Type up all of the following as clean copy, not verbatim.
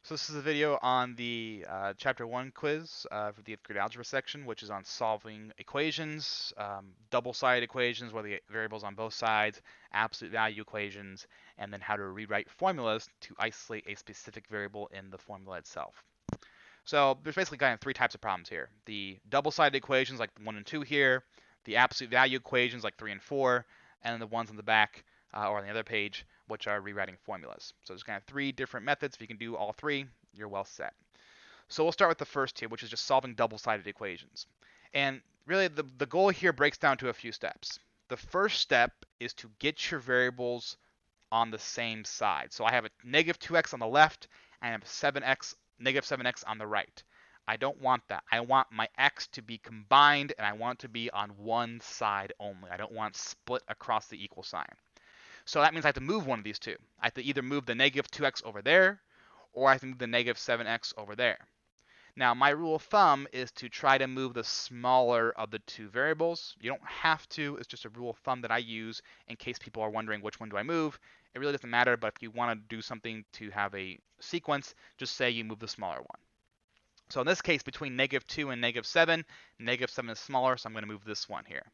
So this is a video on the Chapter 1 quiz for the 8th grade algebra section, which is on solving equations, double-sided equations where the variables on both sides, absolute value equations, and then how to rewrite formulas to isolate a specific variable in the formula itself. So there's basically kind of three types of problems here. The double-sided equations like 1 and 2 here, the absolute value equations like 3 and 4, and then the ones on the back or on the other page, which are rewriting formulas. So there's kind of three different methods. If you can do all three, you're well set. So we'll start with the first here, which is just solving double-sided equations. And really the goal here breaks down to a few steps. The first step is to get your variables on the same side. So I have a negative 2x on the left and I have negative 7x on the right. I don't want that. I want my x to be combined and I want it to be on one side only. I don't want split across the equal sign. So that means I have to move one of these two. I have to either move the negative 2x over there or I have to move the negative 7x over there. Now, my rule of thumb is to try to move the smaller of the two variables. You don't have to. It's just a rule of thumb that I use in case people are wondering which one do I move. It really doesn't matter, but if you want to do something to have a sequence, just say you move the smaller one. So in this case, between negative 2 and negative 7 is smaller, so I'm going to move this one here.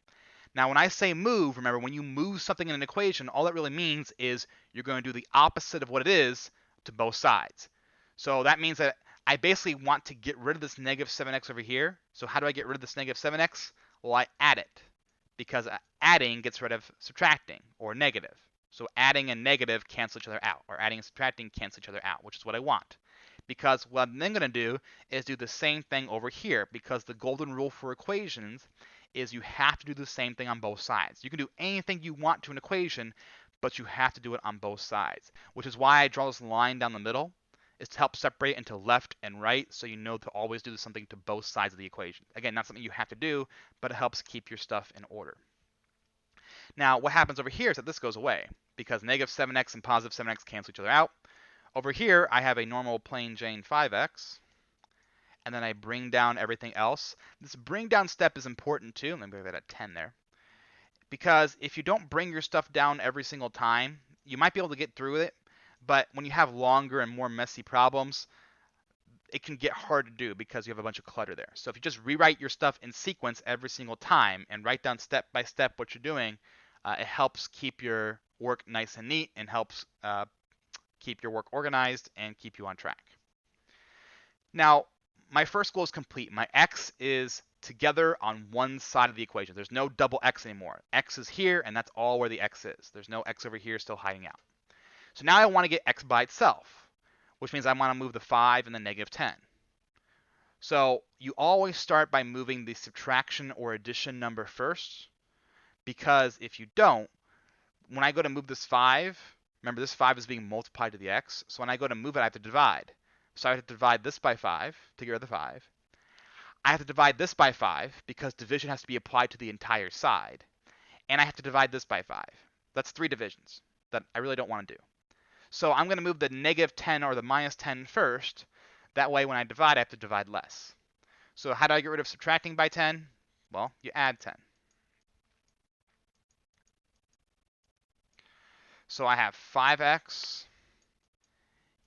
Now, when I say move, remember, when you move something in an equation, all that really means is you're going to do the opposite of what it is to both sides. So that means that I basically want to get rid of this negative 7x over here. So how do I get rid of this negative 7x? Well, I add it, because adding gets rid of subtracting, or negative. So adding and negative cancel each other out, or adding and subtracting cancel each other out, which is what I want. Because what I'm then going to do is do the same thing over here, because the golden rule for equations is you have to do the same thing on both sides. You can do anything you want to an equation, but you have to do it on both sides, which is why I draw this line down the middle, is to help separate into left and right, so you know to always do something to both sides of the equation. Again, not something you have to do, but it helps keep your stuff in order. Now, what happens over here is that this goes away, because negative 7x and positive 7x cancel each other out. Over here, I have a normal plain Jane 5x, and then I bring down everything else. This bring down step is important too. Let me put that at 10 there. Because if you don't bring your stuff down every single time, you might be able to get through it, but when you have longer and more messy problems, it can get hard to do because you have a bunch of clutter there. So if you just rewrite your stuff in sequence every single time and write down step by step what you're doing, it helps keep your work nice and neat and helps keep your work organized and keep you on track. Now, my first goal is complete. My x is together on one side of the equation. There's no double x anymore. X is here, and that's all where the x is. There's no x over here still hiding out. So now I want to get x by itself, which means I want to move the 5 and the negative 10. So you always start by moving the subtraction or addition number first, because if you don't, when I go to move this 5, remember this 5 is being multiplied to the x, so when I go to move it, I have to divide. So I have to divide this by 5 to get rid of the 5. I have to divide this by 5 because division has to be applied to the entire side. And I have to divide this by 5. That's 3 divisions that I really don't want to do. So I'm going to move the negative 10 or the minus 10 first. That way when I divide, I have to divide less. So how do I get rid of subtracting by 10? Well, you add 10. So I have 5x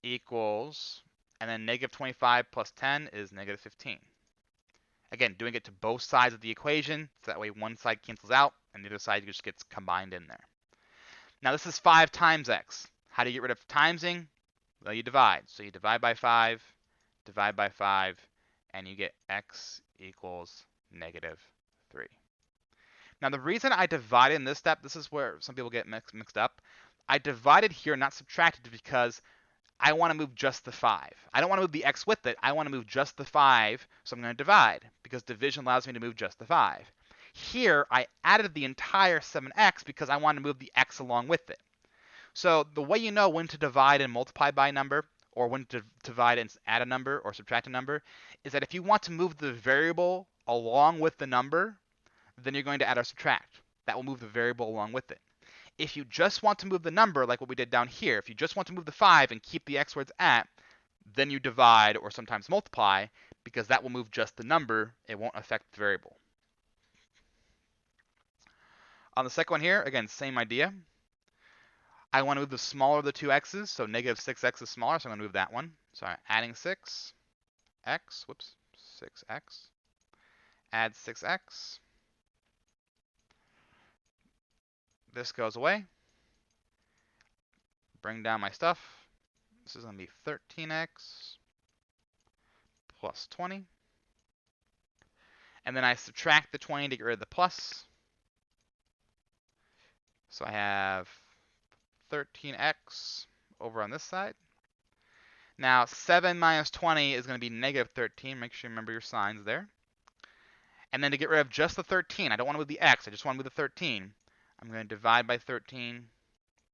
equals, and then negative 25 plus 10 is negative 15. Again, doing it to both sides of the equation, so that way one side cancels out and the other side just gets combined in there. Now this is 5 times x. How do you get rid of timesing? Well, you divide. So you divide by 5, and you get x equals negative 3. Now the reason I divided in this step, this is where some people get mixed up. I divided here, not subtracted, because I want to move just the 5. I don't want to move the x with it. I want to move just the 5, so I'm going to divide, because division allows me to move just the 5. Here, I added the entire 7x because I want to move the x along with it. So the way you know when to divide and multiply by a number, or when to divide and add a number or subtract a number, is that if you want to move the variable along with the number, then you're going to add or subtract. That will move the variable along with it. If you just want to move the number, like what we did down here, if you just want to move the 5 and keep the x where it's at, then you divide or sometimes multiply, because that will move just the number. It won't affect the variable. On the second one here, again, same idea. I want to move the smaller of the two x's, so negative 6x is smaller, so I'm going to move that one. So I'm adding 6x, 6x, add 6x. This goes away. Bring down my stuff. This is going to be 13x plus 20. And then I subtract the 20 to get rid of the plus. So I have 13x over on this side. Now 7 minus 20 is going to be negative 13. Make sure you remember your signs there. And then to get rid of just the 13, I don't want to move the x, I just want to move the 13. I'm going to divide by 13,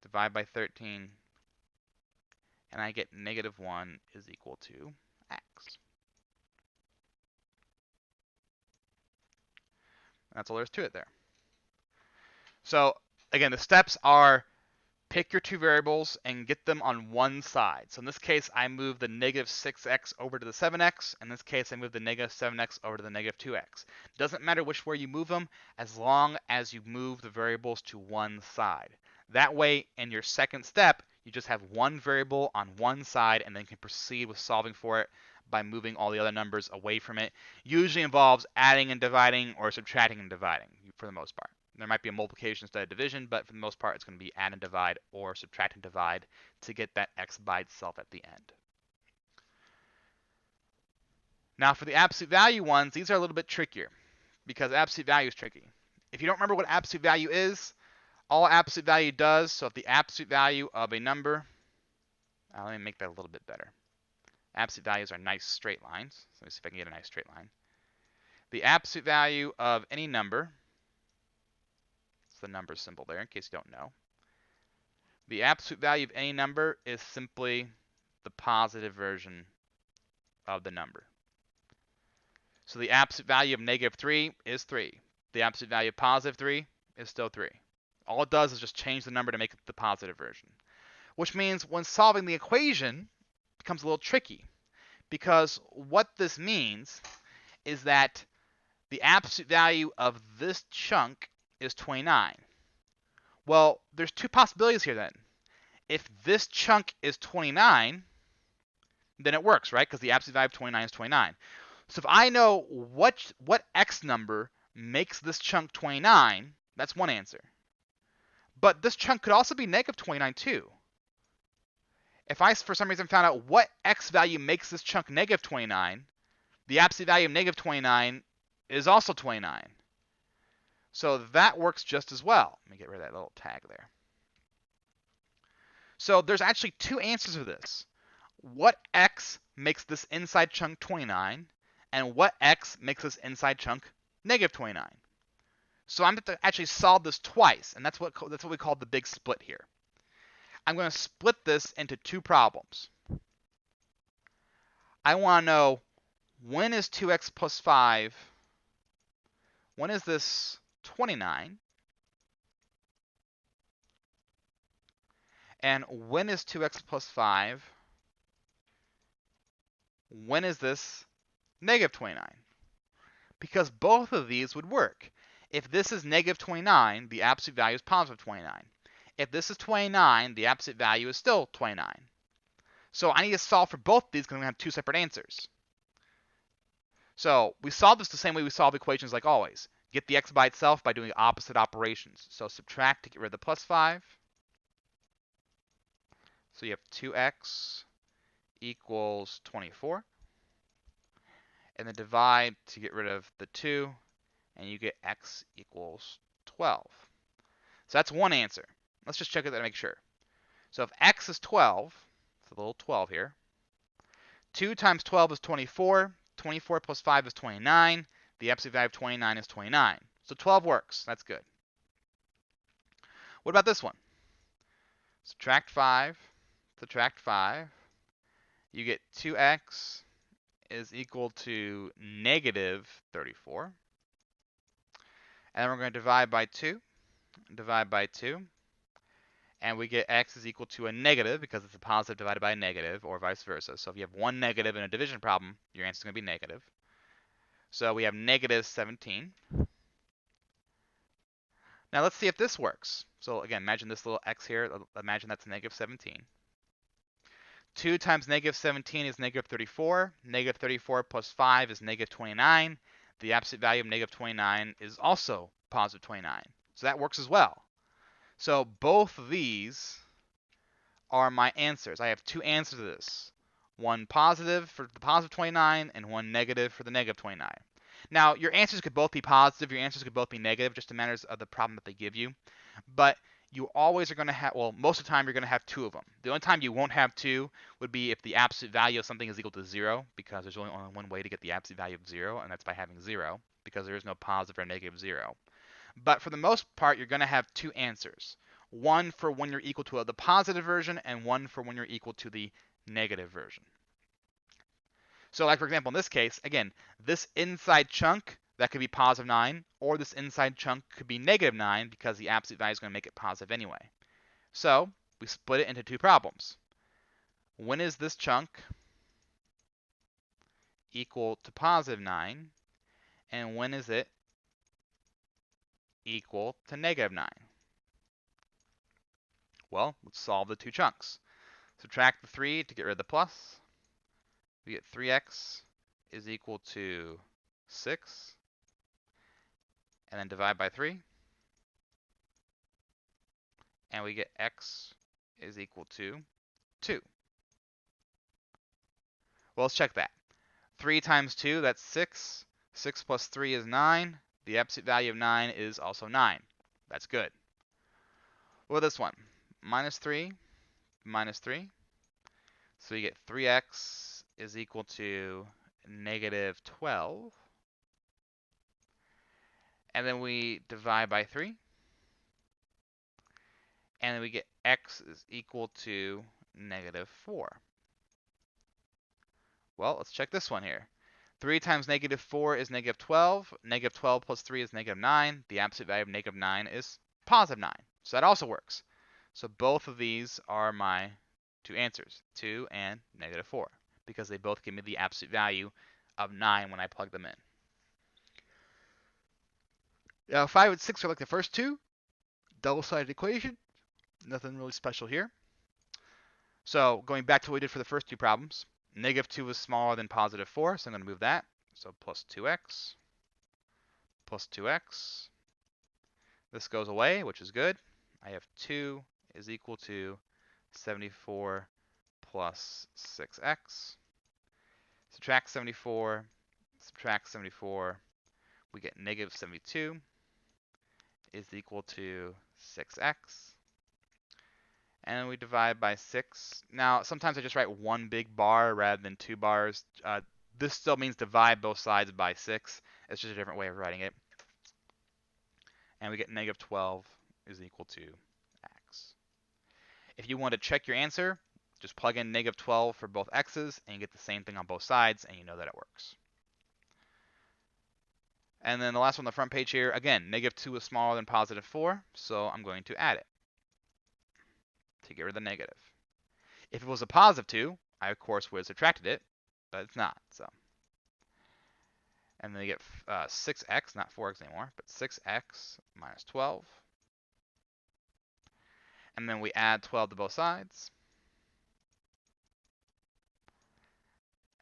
divide by 13, and I get negative 1 is equal to x. That's all there is to it there. So again, the steps are pick your two variables and get them on one side. So in this case, I move the negative 6x over to the 7x. In this case, I move the negative 7x over to the negative 2x. Doesn't matter which way you move them, as long as you move the variables to one side. That way, in your second step, you just have one variable on one side and then can proceed with solving for it by moving all the other numbers away from it. Usually involves adding and dividing or subtracting and dividing for the most part. There might be a multiplication instead of division, but for the most part, it's going to be add and divide or subtract and divide to get that x by itself at the end. Now for the absolute value ones, these are a little bit trickier because absolute value is tricky. If you don't remember what absolute value is, all absolute value does, so if the absolute value of a number, let me make that a little bit better. Absolute values are nice straight lines. So let me see if I can get a nice straight line. The absolute value of any number, it's the number symbol there in case you don't know. The absolute value of any number is simply the positive version of the number. So the absolute value of negative 3 is 3. The absolute value of positive 3 is still 3. All it does is just change the number to make it the positive version. Which means when solving the equation, it becomes a little tricky. Because what this means is that the absolute value of this chunk is 29. Well, there's two possibilities here then. If this chunk is 29, then it works, right? Because the absolute value of 29 is 29. So if I know what x number makes this chunk 29, that's one answer. But this chunk could also be negative 29 too. If I, for some reason, found out what x value makes this chunk negative 29, the absolute value of negative 29 is also 29. So that works just as well. Let me get rid of that little tag there. So there's actually two answers for this. What x makes this inside chunk 29, and what x makes this inside chunk negative 29. So I'm going to actually solve this twice, and that's what we call the big split here. I'm going to split this into two problems. I want to know when is 2x plus 5, when is this 29, and when is 2x plus 5, when is this negative 29? Because both of these would work. If this is negative 29, the absolute value is positive 29. If this is 29, the absolute value is still 29. So I need to solve for both of these because I'm going to have two separate answers. So we solve this the same way we solve equations like always. Get the x by itself by doing opposite operations. So subtract to get rid of the plus 5. So you have 2x equals 24. And then divide to get rid of the 2, and you get x equals 12. So that's one answer. Let's just check it to make sure. So if x is 12, it's a little 12 here. 2 times 12 is 24. 24 plus 5 is 29. The absolute value of 29 is 29. So 12 works. That's good. What about this one? Subtract 5. Subtract 5. You get 2x is equal to negative 34. And then we're going to divide by 2. Divide by 2. And we get x is equal to a negative because it's a positive divided by a negative, or vice versa. So if you have one negative in a division problem, your answer is going to be negative. So we have negative 17. Now let's see if this works. So again, imagine this little x here. Imagine that's negative 17. 2 times negative 17 is negative 34. Negative 34 plus 5 is negative 29. The absolute value of negative 29 is also positive 29. So that works as well. So both of these are my answers. I have two answers to this. One positive for the positive 29 and one negative for the negative 29. Now, your answers could both be positive, your answers could both be negative, just a matter of the problem that they give you. But you always are going to have, well, most of the time you're going to have two of them. The only time you won't have two would be if the absolute value of something is equal to 0, because there's only one way to get the absolute value of 0, and that's by having 0, because there is no positive or negative 0. But for the most part, you're going to have two answers. One for when you're equal to the positive version, and one for when you're equal to the negative version. So like for example, in this case, again, this inside chunk, that could be positive 9, or this inside chunk could be negative 9 because the absolute value is going to make it positive anyway. So we split it into two problems. When is this chunk equal to positive 9, and when is it equal to negative 9? Well, let's solve the two chunks. Subtract the 3 to get rid of the plus. We get 3x is equal to 6, and then divide by 3. And we get x is equal to 2. Well, let's check that. 3 times 2, that's 6. 6 plus 3 is 9. The absolute value of 9 is also 9. That's good. What about this one? Minus 3, minus 3. So we get 3x is equal to negative 12. And then we divide by 3. And then we get x is equal to negative 4. Well, let's check this one here. 3 times negative 4 is negative 12. Negative 12 plus 3 is negative 9. The absolute value of negative 9 is positive 9. So that also works. So both of these are my two answers, 2 and negative 4, because they both give me the absolute value of 9 when I plug them in. Now 5 and 6 are like the first two. Double-sided equation. Nothing really special here. So going back to what we did for the first two problems, negative 2 is smaller than positive 4, so I'm going to move that. So plus 2x, plus 2x. This goes away, which is good. I have 2 is equal to 74 plus 6x. Subtract 74, subtract 74. We get negative 72 is equal to 6x. And we divide by 6. Now, sometimes I just write one big bar rather than two bars. This still means divide both sides by 6. It's just a different way of writing it. And we get negative 12 is equal to x. If you want to check your answer, just plug in negative 12 for both x's, and you get the same thing on both sides, and you know that it works. And then the last one on the front page here, again, negative 2 is smaller than positive 4, so I'm going to add it to get rid of the negative. If it was a positive 2, I of course would have subtracted it, but it's not. So, and then you get 6x, not 4x anymore, but 6x minus 12. And then we add 12 to both sides.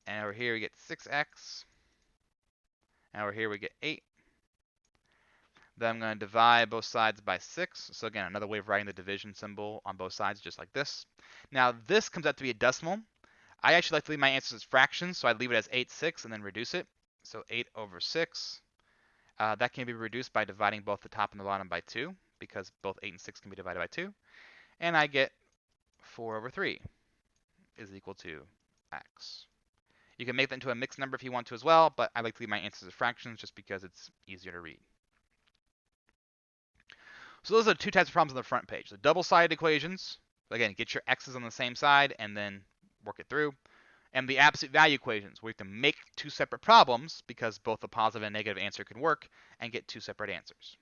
And over here we get 6x. And over here we get 8. Then I'm going to divide both sides by 6. So again, another way of writing the division symbol on both sides, just like this. Now this comes out to be a decimal. I actually like to leave my answers as fractions, so I leave it as 8, 6, and then reduce it. So 8 over 6. That can be reduced by dividing both the top and the bottom by 2, because both 8 and 6 can be divided by 2. And I get 4 over 3 is equal to x. You can make that into a mixed number if you want to as well, but I like to leave my answers as fractions just because it's easier to read. So those are two types of problems on the front page. The double-sided equations, again, get your x's on the same side and then work it through. And the absolute value equations, where you can make two separate problems because both the positive and negative answer can work and get two separate answers.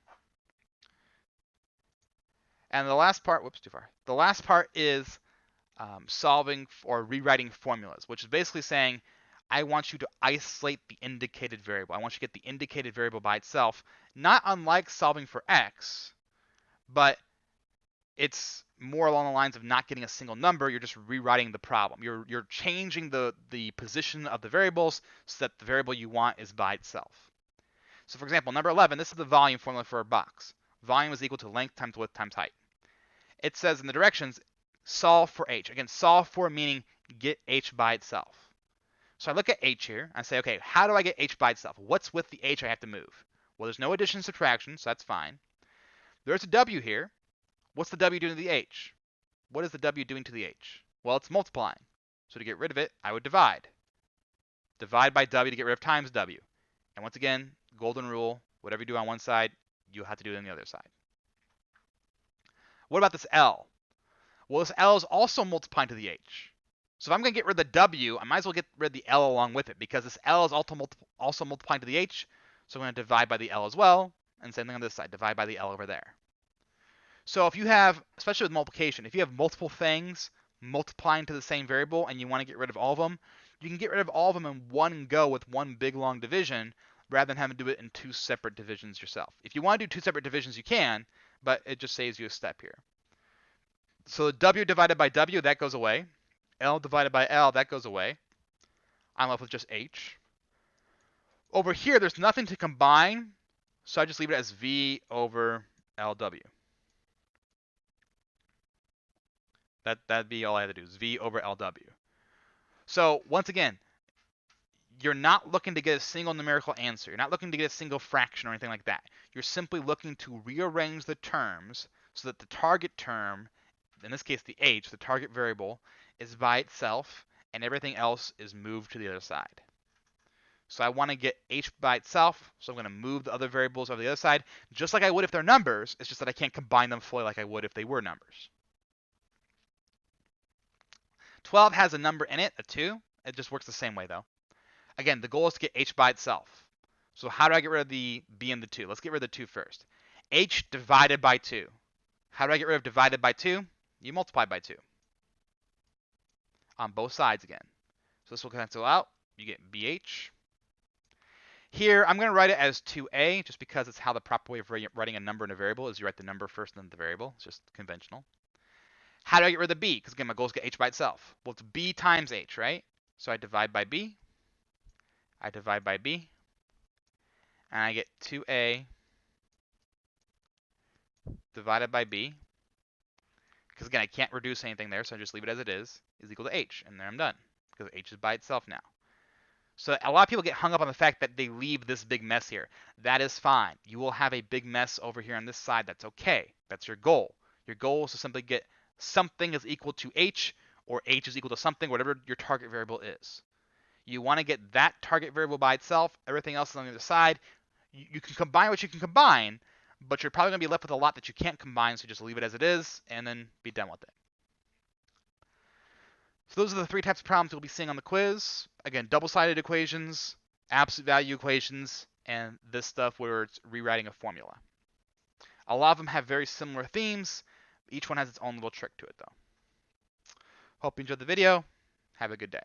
And the last part, whoops, too far. The last part is solving or rewriting formulas, which is basically saying, I want you to isolate the indicated variable. I want you to get the indicated variable by itself, not unlike solving for x, but it's more along the lines of not getting a single number. You're just rewriting the problem. You're changing the position of the variables so that the variable you want is by itself. So for example, number 11, this is the volume formula for a box. Volume is equal to length times width times height. It says in the directions, solve for h. Again, solve for meaning get h by itself. So I look at h here, and I say, okay, how do I get h by itself? What's with the h I have to move? Well, there's no addition and subtraction, so that's fine. There's a w here. What's the w doing to the h? What is the w doing to the h? Well, it's multiplying. So to get rid of it, I would divide. Divide by w to get rid of times w. And once again, golden rule, whatever you do on one side, you have to do it on the other side. What about this L? Well, this L is also multiplying to the H. So if I'm going to get rid of the W, I might as well get rid of the L along with it because this L is also multiplying to the H. So I'm going to divide by the L as well. And same thing on this side, divide by the L over there. So if you have, especially with multiplication, if you have multiple things multiplying to the same variable and you want to get rid of all of them, you can get rid of all of them in one go with one big long division rather than having to do it in two separate divisions yourself. If you want to do two separate divisions, you can, but it just saves you a step here. So W divided by W, that goes away. L divided by L, that goes away. I'm left with just H. Over here, there's nothing to combine, so I just leave it as V over LW. That'd be all I have to do, is V over LW. So once again, you're not looking to get a single numerical answer. You're not looking to get a single fraction or anything like that. You're simply looking to rearrange the terms so that the target term, in this case the h, the target variable, is by itself and everything else is moved to the other side. So I want to get h by itself, so I'm going to move the other variables over the other side, just like I would if they're numbers. It's just that I can't combine them fully like I would if they were numbers. 12 has a number in it, a 2. It just works the same way though. Again, the goal is to get h by itself. So how do I get rid of the b and the 2? Let's get rid of the 2 first. H divided by 2. How do I get rid of divided by 2? You multiply by 2. On both sides again. So this will cancel out. You get BH. Here, I'm going to write it as 2a, just because it's how the proper way of writing a number in a variable is you write the number first and then the variable. It's just conventional. How do I get rid of the b? Because again, my goal is to get h by itself. Well, it's b times h, right? So I divide by b. I divide by b. And I get 2a divided by b. Because again, I can't reduce anything there, so I just leave it as it is equal to h. And then I'm done, because h is by itself now. So a lot of people get hung up on the fact that they leave this big mess here. That is fine. You will have a big mess over here on this side. That's okay. That's your goal. Your goal is to simply get something is equal to h, or h is equal to something, whatever your target variable is. You want to get that target variable by itself. Everything else is on the other side. You can combine what you can combine, but you're probably going to be left with a lot that you can't combine, so just leave it as it is and then be done with it. So those are the 3 types of problems you'll be seeing on the quiz. Again, double-sided equations, absolute value equations, and this stuff where it's rewriting a formula. A lot of them have very similar themes. Each one has its own little trick to it, though. Hope you enjoyed the video. Have a good day.